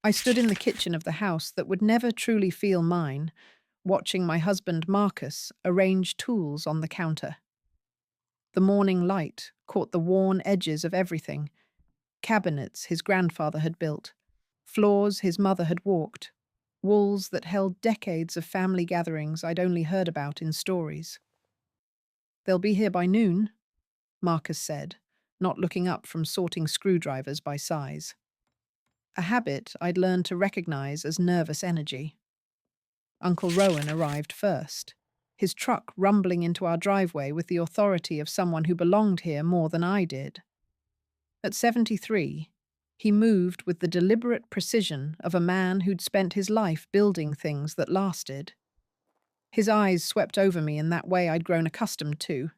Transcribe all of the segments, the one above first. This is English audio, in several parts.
I stood in the kitchen of the house that would never truly feel mine, watching my husband Marcus arrange tools on the counter. The morning light caught the worn edges of everything: cabinets his grandfather had built, floors his mother had walked, walls that held decades of family gatherings I'd only heard about in stories. "They'll be here by noon," Marcus said, not looking up from sorting screwdrivers by size. A habit I'd learned to recognize as nervous energy. Uncle Rowan arrived first, his truck rumbling into our driveway with the authority of someone who belonged here more than I did. At 73, he moved with the deliberate precision of a man who'd spent his life building things that lasted. His eyes swept over me in that way I'd grown accustomed to,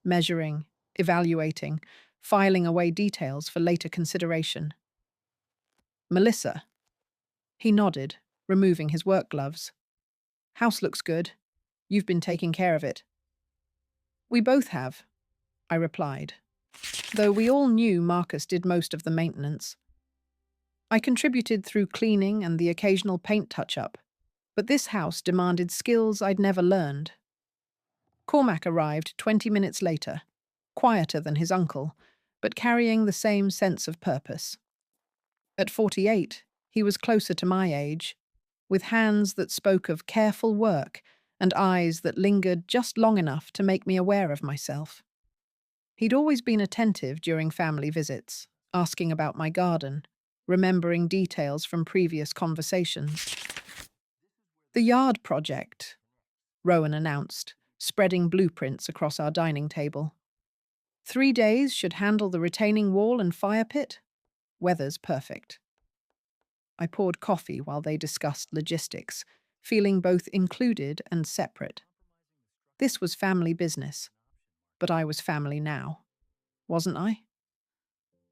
measuring, evaluating, filing away details for later consideration. "Melissa." He nodded, removing his work gloves. "House looks good. You've been taking care of it." "We both have," I replied, though we all knew Marcus did most of the maintenance. I contributed through cleaning and the occasional paint touch-up, but this house demanded skills I'd never learned. Cormac arrived 20 minutes later, quieter than his uncle, but carrying the same sense of purpose. At 48, he was closer to my age, with hands that spoke of careful work and eyes that lingered just long enough to make me aware of myself. He'd always been attentive during family visits, asking about my garden, remembering details from previous conversations. "The yard project," Rowan announced, spreading blueprints across our dining table. "3 days should handle the retaining wall and fire pit. Weather's perfect." I poured coffee while they discussed logistics, feeling both included and separate. This was family business, but I was family now, wasn't I?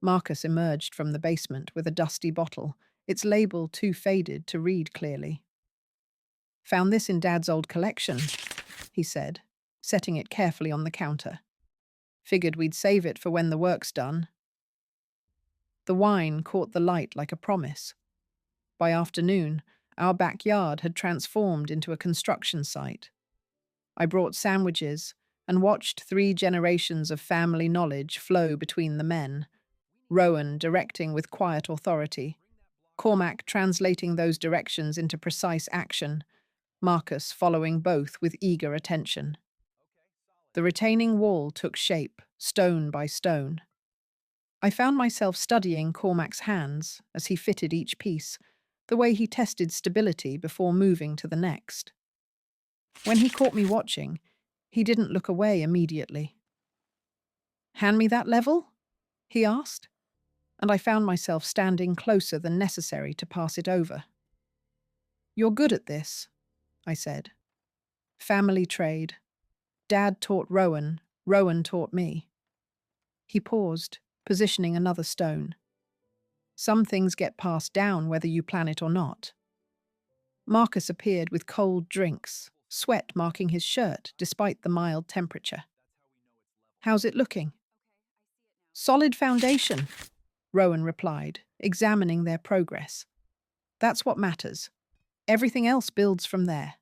Marcus emerged from the basement with a dusty bottle, its label too faded to read clearly. "Found this in Dad's old collection," he said, setting it carefully on the counter. "Figured we'd save it for when the work's done." The wine caught the light like a promise. By afternoon, our backyard had transformed into a construction site. I brought sandwiches and watched 3 generations of family knowledge flow between the men: Rowan directing with quiet authority, Cormac translating those directions into precise action, Marcus following both with eager attention. The retaining wall took shape, stone by stone. I found myself studying Cormac's hands as he fitted each piece, the way he tested stability before moving to the next. When he caught me watching, he didn't look away immediately. "Hand me that level?" he asked, and I found myself standing closer than necessary to pass it over. "You're good at this," I said. "Family trade. Dad taught Rowan, Rowan taught me." He paused, positioning another stone. "Some things get passed down whether you plan it or not." Marcus appeared with cold drinks, sweat marking his shirt despite the mild temperature. "How's it looking?" "Solid foundation," Rowan replied, examining their progress. "That's what matters. Everything else builds from there."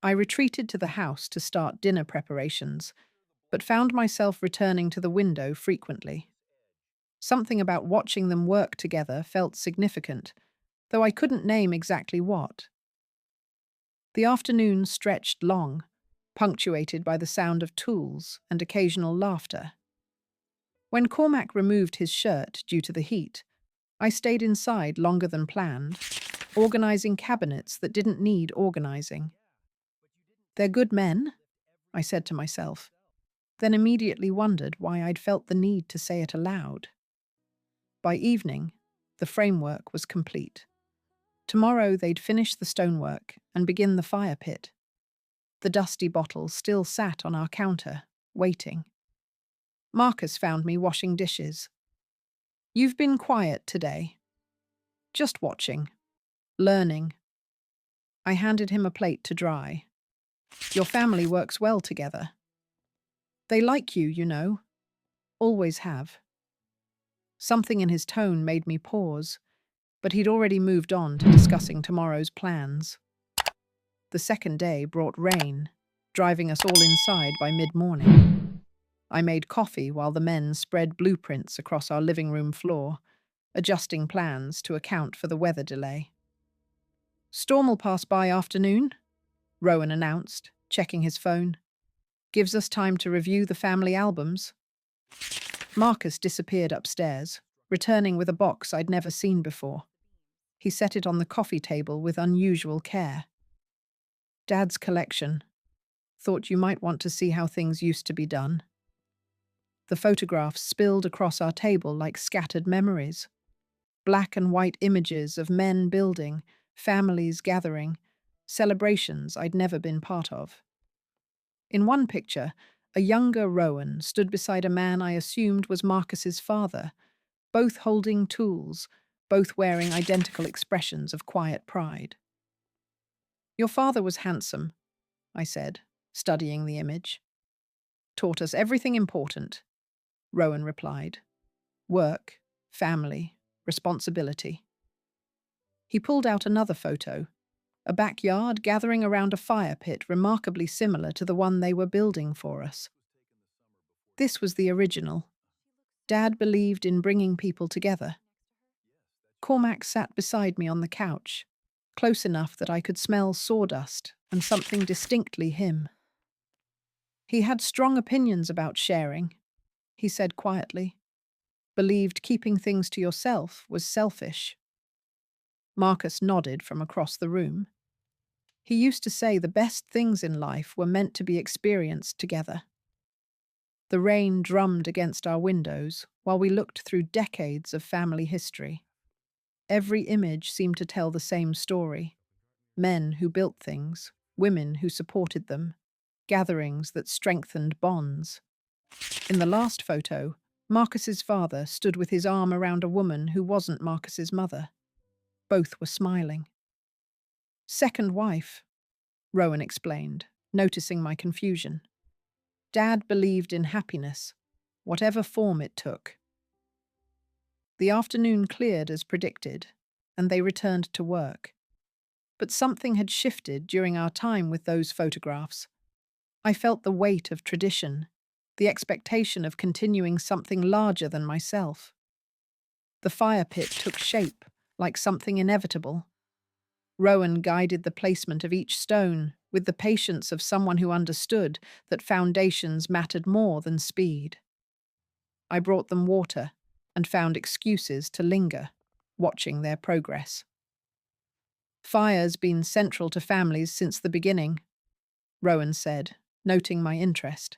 I retreated to the house to start dinner preparations, but found myself returning to the window frequently. Something about watching them work together felt significant, though I couldn't name exactly what. The afternoon stretched long, punctuated by the sound of tools and occasional laughter. When Cormac removed his shirt due to the heat, I stayed inside longer than planned, organizing cabinets that didn't need organizing. "They're good men," I said to myself, then immediately wondered why I'd felt the need to say it aloud. By evening, the framework was complete. Tomorrow they'd finish the stonework and begin the fire pit. The dusty bottle still sat on our counter, waiting. Marcus found me washing dishes. "You've been quiet today." "Just watching. Learning." I handed him a plate to dry. "Your family works well together." "They like you, you know. Always have." Something in his tone made me pause. but he'd already moved on to discussing tomorrow's plans. The second day brought rain, driving us all inside by mid-morning. I made coffee while the men spread blueprints across our living room floor, adjusting plans to account for the weather delay. "Storm'll pass by afternoon," Rowan announced, checking his phone. "Gives us time to review the family albums." Marcus disappeared upstairs, returning with a box I'd never seen before. He set it on the coffee table with unusual care. "Dad's collection. Thought you might want to see how things used to be done." The photographs spilled across our table like scattered memories. Black and white images of men building, families gathering, celebrations I'd never been part of. In one picture, a younger Rowan stood beside a man I assumed was Marcus's father, both holding tools, both wearing identical expressions of quiet pride. "Your father was handsome," I said, studying the image. "Taught us everything important," Rowan replied. "Work, family, responsibility." He pulled out another photo, a backyard gathering around a fire pit remarkably similar to the one they were building for us. This was the original. Dad believed in bringing people together. Cormac sat beside me on the couch, close enough that I could smell sawdust and something distinctly him. He had strong opinions about sharing, he said quietly. Believed keeping things to yourself was selfish. Marcus nodded from across the room. He used to say the best things in life were meant to be experienced together. The rain drummed against our windows while we looked through decades of family history. Every image seemed to tell the same story. Men who built things, women who supported them, gatherings that strengthened bonds. In the last photo, Marcus's father stood with his arm around a woman who wasn't Marcus's mother. Both were smiling. "Second wife," Rowan explained, noticing my confusion. Dad believed in happiness, whatever form it took. The afternoon cleared as predicted, and they returned to work. But something had shifted during our time with those photographs. I felt the weight of tradition, the expectation of continuing something larger than myself. The fire pit took shape, like something inevitable. Rowan guided the placement of each stone with the patience of someone who understood that foundations mattered more than speed. I brought them water and found excuses to linger, watching their progress. "Fire's been central to families since the beginning," Rowan said, noting my interest.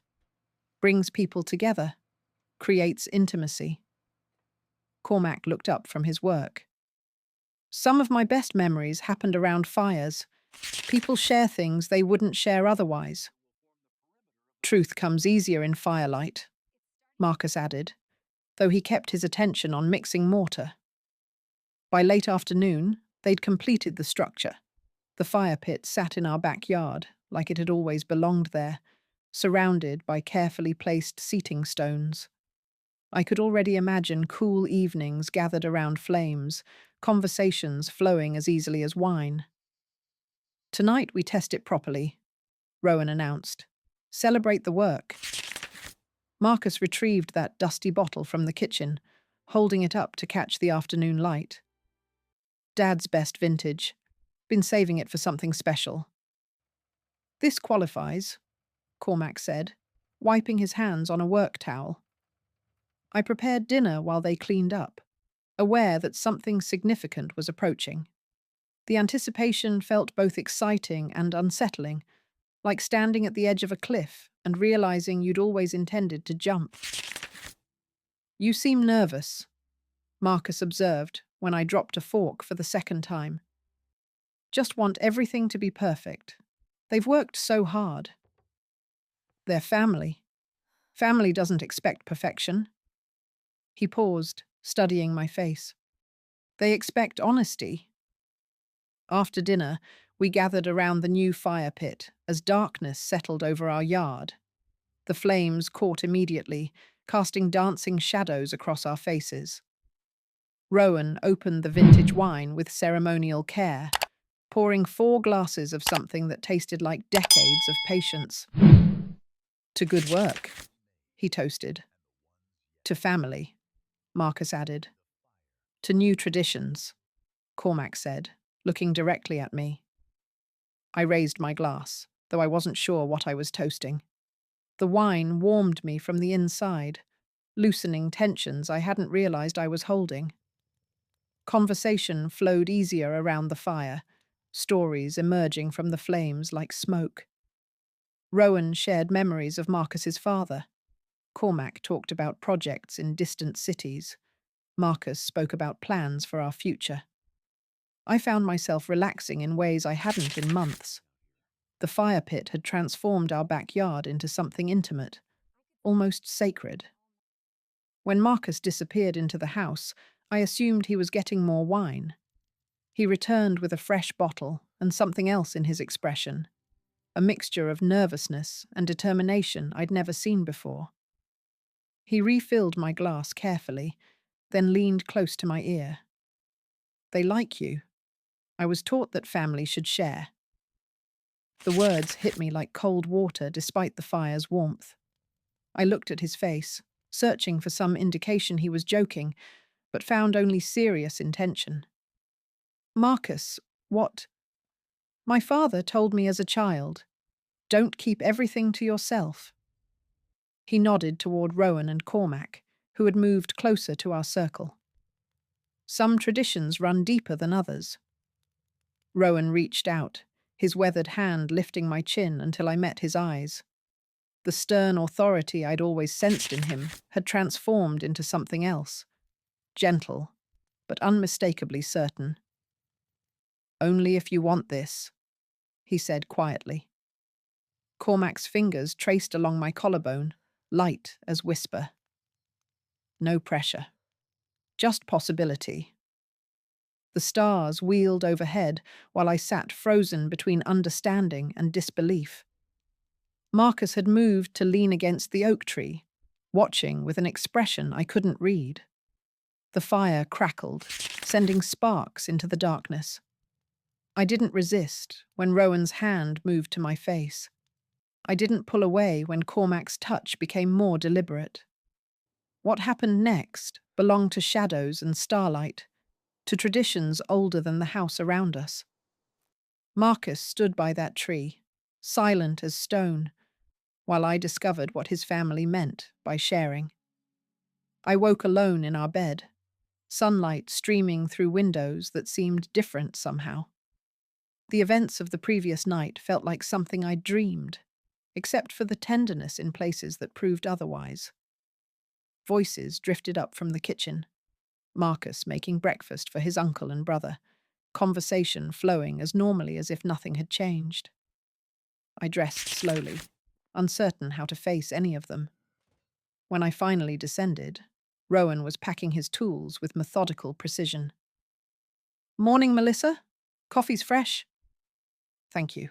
"Brings people together, creates intimacy." Cormac looked up from his work. "Some of my best memories happened around fires. People share things they wouldn't share otherwise." "Truth comes easier in firelight," Marcus added, though he kept his attention on mixing mortar. By late afternoon, they'd completed the structure. The fire pit sat in our backyard, like it had always belonged there, surrounded by carefully placed seating stones. I could already imagine cool evenings gathered around flames, conversations flowing as easily as wine. "Tonight we test it properly," Rowan announced. "Celebrate the work." Marcus retrieved that dusty bottle from the kitchen, holding it up to catch the afternoon light. "Dad's best vintage. Been saving it for something special." "This qualifies," Cormac said, wiping his hands on a work towel. I prepared dinner while they cleaned up, aware that something significant was approaching. The anticipation felt both exciting and unsettling, like standing at the edge of a cliff and realizing you'd always intended to jump. "You seem nervous," Marcus observed when I dropped a fork for the second time. "Just want everything to be perfect. They've worked so hard." "They're family. Family doesn't expect perfection." He paused, studying my face. "They expect honesty." After dinner, we gathered around the new fire pit as darkness settled over our yard. The flames caught immediately, casting dancing shadows across our faces. Rowan opened the vintage wine with ceremonial care, pouring 4 glasses of something that tasted like decades of patience. To good work, he toasted. To family, Marcus added. To new traditions, Cormac said, looking directly at me. I raised my glass, though I wasn't sure what I was toasting. The wine warmed me from the inside, loosening tensions I hadn't realized I was holding. Conversation flowed easier around the fire, stories emerging from the flames like smoke. Rowan shared memories of Marcus's father. Cormac talked about projects in distant cities. Marcus spoke about plans for our future. I found myself relaxing in ways I hadn't in months. The fire pit had transformed our backyard into something intimate, almost sacred. When Marcus disappeared into the house, I assumed he was getting more wine. He returned with a fresh bottle and something else in his expression, a mixture of nervousness and determination I'd never seen before. He refilled my glass carefully, then leaned close to my ear. They like you. I was taught that family should share. The words hit me like cold water despite the fire's warmth. I looked at his face, searching for some indication he was joking, but found only serious intention. Marcus, what? My father told me as a child, don't keep everything to yourself. He nodded toward Rowan and Cormac, who had moved closer to our circle. Some traditions run deeper than others. Rowan reached out, his weathered hand lifting my chin until I met his eyes. The stern authority I'd always sensed in him had transformed into something else, gentle, but unmistakably certain. Only if you want this, he said quietly. Cormac's fingers traced along my collarbone, light as whisper. No pressure. Just possibility. The stars wheeled overhead while I sat frozen between understanding and disbelief. Marcus had moved to lean against the oak tree, watching with an expression I couldn't read. The fire crackled, sending sparks into the darkness. I didn't resist when Rowan's hand moved to my face. I didn't pull away when Cormac's touch became more deliberate. What happened next belonged to shadows and starlight, to traditions older than the house around us. Marcus stood by that tree, silent as stone, while I discovered what his family meant by sharing. I woke alone in our bed, sunlight streaming through windows that seemed different somehow. The events of the previous night felt like something I'd dreamed, except for the tenderness in places that proved otherwise. Voices drifted up from the kitchen, Marcus making breakfast for his uncle and brother, conversation flowing as normally as if nothing had changed. I dressed slowly, uncertain how to face any of them. When I finally descended, Rowan was packing his tools with methodical precision. Morning, Melissa. Coffee's fresh. Thank you.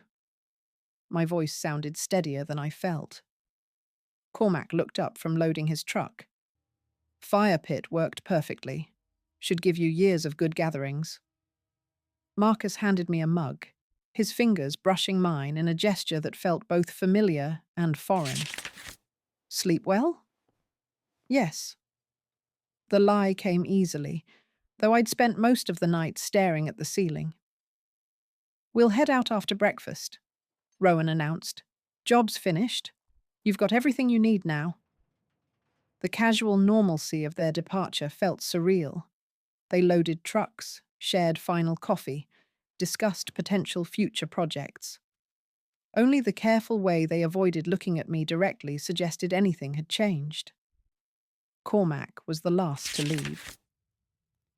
My voice sounded steadier than I felt. Cormac looked up from loading his truck. Fire pit worked perfectly. Should give you years of good gatherings. Marcus handed me a mug, his fingers brushing mine in a gesture that felt both familiar and foreign. Sleep well? Yes. The lie came easily, though I'd spent most of the night staring at the ceiling. We'll head out after breakfast, Rowan announced. Job's finished. You've got everything you need now. The casual normalcy of their departure felt surreal. They loaded trucks, shared final coffee, discussed potential future projects. Only the careful way they avoided looking at me directly suggested anything had changed. Cormac was the last to leave.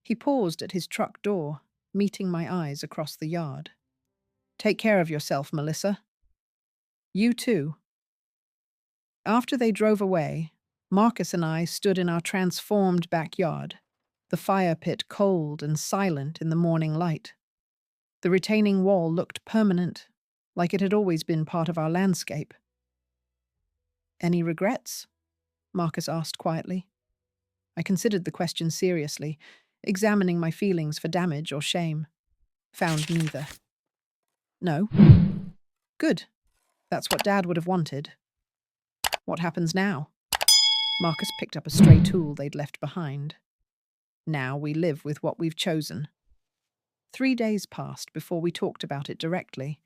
He paused at his truck door, meeting my eyes across the yard. Take care of yourself, Melissa. You too. After they drove away, Marcus and I stood in our transformed backyard, the fire pit cold and silent in the morning light. The retaining wall looked permanent, like it had always been part of our landscape. Any regrets? Marcus asked quietly. I considered the question seriously. examining my feelings for damage or shame. Found neither. No. Good. That's what Dad would have wanted. What happens now? Marcus picked up a stray tool they'd left behind. Now we live with what we've chosen. 3 days passed before we talked about it directly.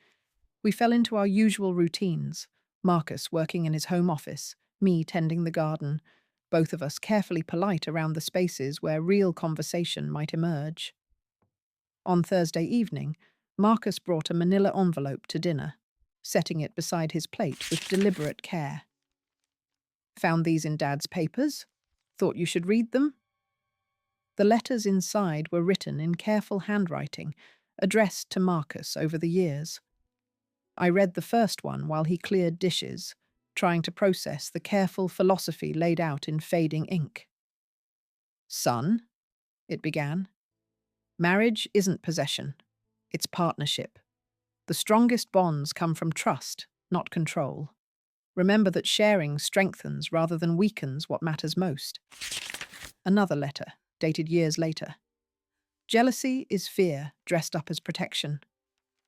We fell into our usual routines, Marcus working in his home office, me tending the garden, both of us carefully polite around the spaces where real conversation might emerge. On Thursday evening, Marcus brought a manila envelope to dinner, setting it beside his plate with deliberate care. Found these in Dad's papers? Thought you should read them? The letters inside were written in careful handwriting, addressed to Marcus over the years. I read the first one while he cleared dishes, trying to process the careful philosophy laid out in fading ink. Son, it began, marriage isn't possession, it's partnership. The strongest bonds come from trust, not control. Remember that sharing strengthens rather than weakens what matters most. Another letter, dated years later. Jealousy is fear dressed up as protection.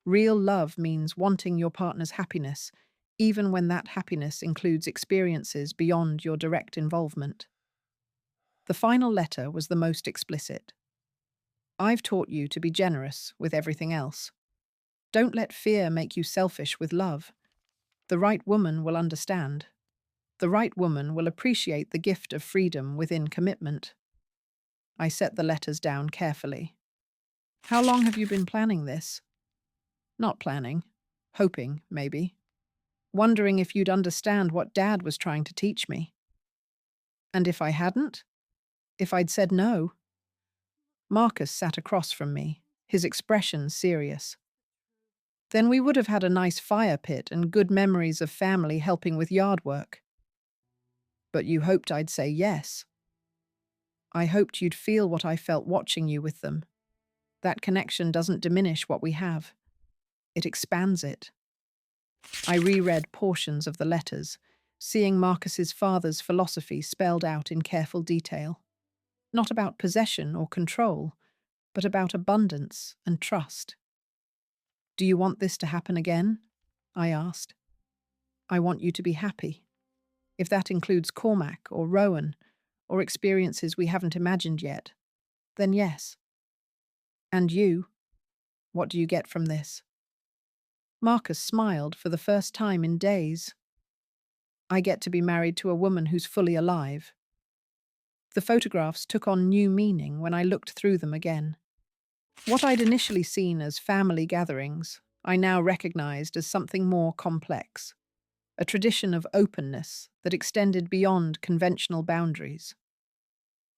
Real love means wanting your partner's happiness, even when that happiness includes experiences beyond your direct involvement. The final letter was the most explicit. I've taught you to be generous with everything else. Don't let fear make you selfish with love. The right woman will understand. The right woman will appreciate the gift of freedom within commitment. I set the letters down carefully. How long have you been planning this? Not planning. Hoping, maybe. Wondering if you'd understand what Dad was trying to teach me. And if I hadn't? If I'd said no? Marcus sat across from me, his expression serious. Then we would have had a nice fire pit and good memories of family helping with yard work. But you hoped I'd say yes. I hoped you'd feel what I felt watching you with them. That connection doesn't diminish what we have. It expands it. I reread portions of the letters, seeing Marcus's father's philosophy spelled out in careful detail. Not about possession or control, but about abundance and trust. Do you want this to happen again? I asked. I want you to be happy. If that includes Cormac or Rowan, or experiences we haven't imagined yet, then yes. And you? What do you get from this? Marcus smiled for the first time in days. I get to be married to a woman who's fully alive. The photographs took on new meaning when I looked through them again. What I'd initially seen as family gatherings, I now recognized as something more complex, a tradition of openness that extended beyond conventional boundaries.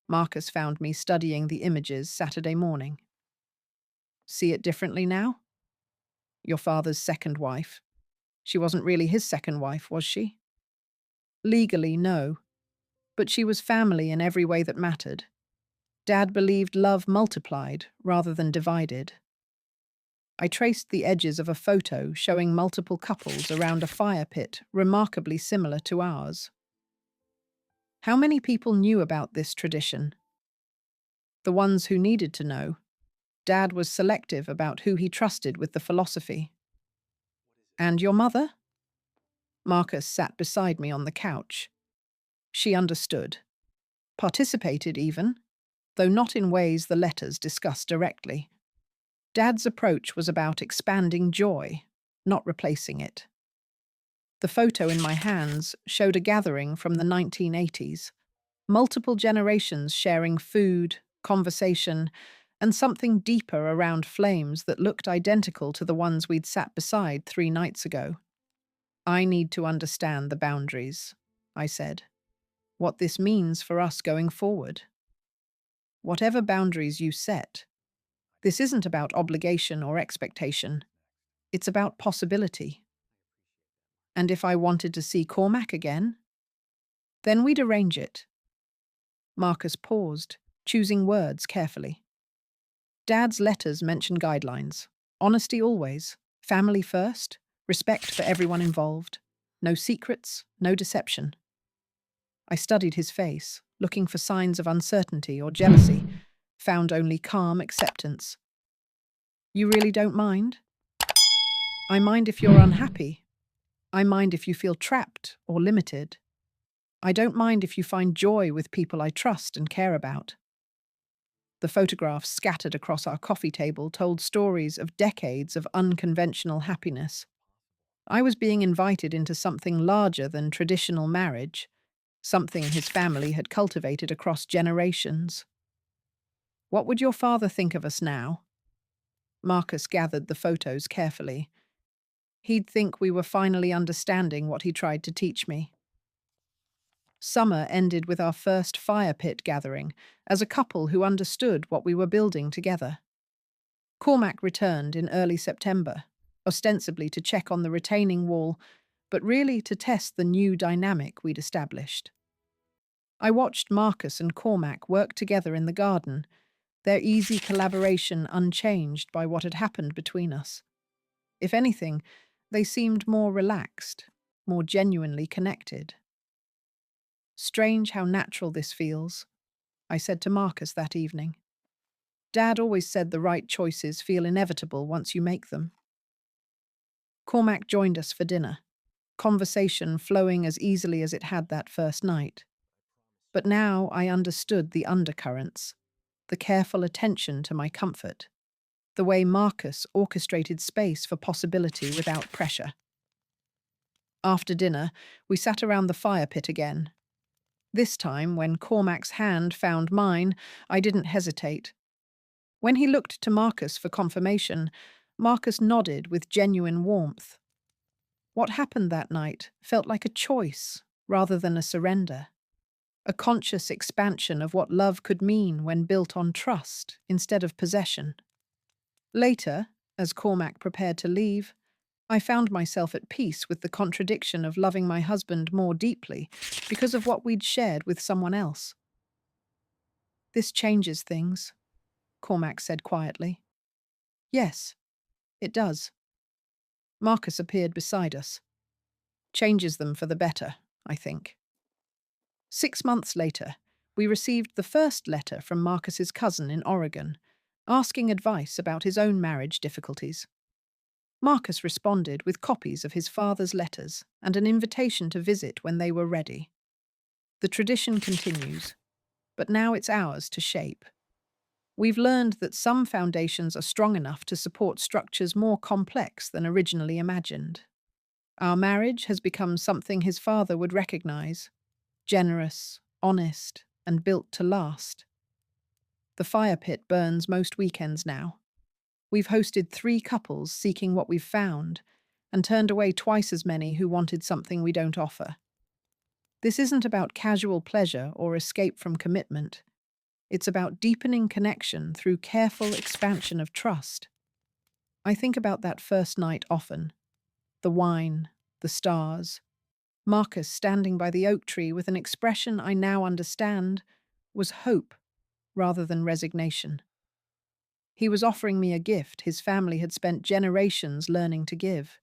Marcus found me studying the images Saturday morning. See it differently now? Your father's second wife. She wasn't really his second wife, was she? Legally, no. But she was family in every way that mattered. Dad believed love multiplied rather than divided. I traced the edges of a photo showing multiple couples around a fire pit remarkably similar to ours. How many people knew about this tradition? The ones who needed to know. Dad was selective about who he trusted with the philosophy. And your mother? Marcus sat beside me on the couch. She understood. Participated even, though not in ways the letters discussed directly. Dad's approach was about expanding joy, not replacing it. The photo in my hands showed a gathering from the 1980s, multiple generations sharing food, conversation, and something deeper around flames that looked identical to the ones we'd sat beside 3 nights ago. I need to understand the boundaries, I said. What this means for us going forward. Whatever boundaries you set, this isn't about obligation or expectation. It's about possibility. And if I wanted to see Cormac again, then we'd arrange it. Marcus paused, choosing words carefully. Dad's letters mention guidelines. Honesty always. Family first. Respect for everyone involved. No secrets, no deception. I studied his face, looking for signs of uncertainty or jealousy, found only calm acceptance. You really don't mind? I mind if you're unhappy. I mind if you feel trapped or limited. I don't mind if you find joy with people I trust and care about. The photographs scattered across our coffee table told stories of decades of unconventional happiness. I was being invited into something larger than traditional marriage, something his family had cultivated across generations. What would your father think of us now? Marcus gathered the photos carefully. He'd think we were finally understanding what he tried to teach me. Summer ended with our first fire pit gathering, as a couple who understood what we were building together. Cormac returned in early September, ostensibly to check on the retaining wall, but really to test the new dynamic we'd established. I watched Marcus and Cormac work together in the garden, their easy collaboration unchanged by what had happened between us. If anything, they seemed more relaxed, more genuinely connected. Strange how natural this feels, I said to Marcus that evening. Dad always said the right choices feel inevitable once you make them. Cormac joined us for dinner, conversation flowing as easily as it had that first night. But now I understood the undercurrents, the careful attention to my comfort, the way Marcus orchestrated space for possibility without pressure. After dinner, we sat around the fire pit again. This time, when Cormac's hand found mine, I didn't hesitate. When he looked to Marcus for confirmation, Marcus nodded with genuine warmth. What happened that night felt like a choice rather than a surrender, a conscious expansion of what love could mean when built on trust instead of possession. Later, as Cormac prepared to leave, I found myself at peace with the contradiction of loving my husband more deeply because of what we'd shared with someone else. This changes things, Cormac said quietly. Yes, it does. Marcus appeared beside us. Changes them for the better, I think. 6 months later, we received the first letter from Marcus's cousin in Oregon, asking advice about his own marriage difficulties. Marcus responded with copies of his father's letters and an invitation to visit when they were ready. The tradition continues, but now it's ours to shape. We've learned that some foundations are strong enough to support structures more complex than originally imagined. Our marriage has become something his father would recognize: generous, honest, and built to last. The fire pit burns most weekends now. We've hosted 3 couples seeking what we've found, and turned away twice as many who wanted something we don't offer. This isn't about casual pleasure or escape from commitment. It's about deepening connection through careful expansion of trust. I think about that first night often. The wine, the stars, Marcus standing by the oak tree with an expression I now understand was hope rather than resignation. He was offering me a gift his family had spent generations learning to give: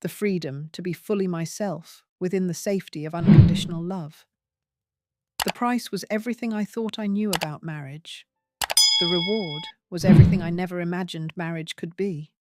the freedom to be fully myself within the safety of unconditional love. The price was everything I thought I knew about marriage. The reward was everything I never imagined marriage could be.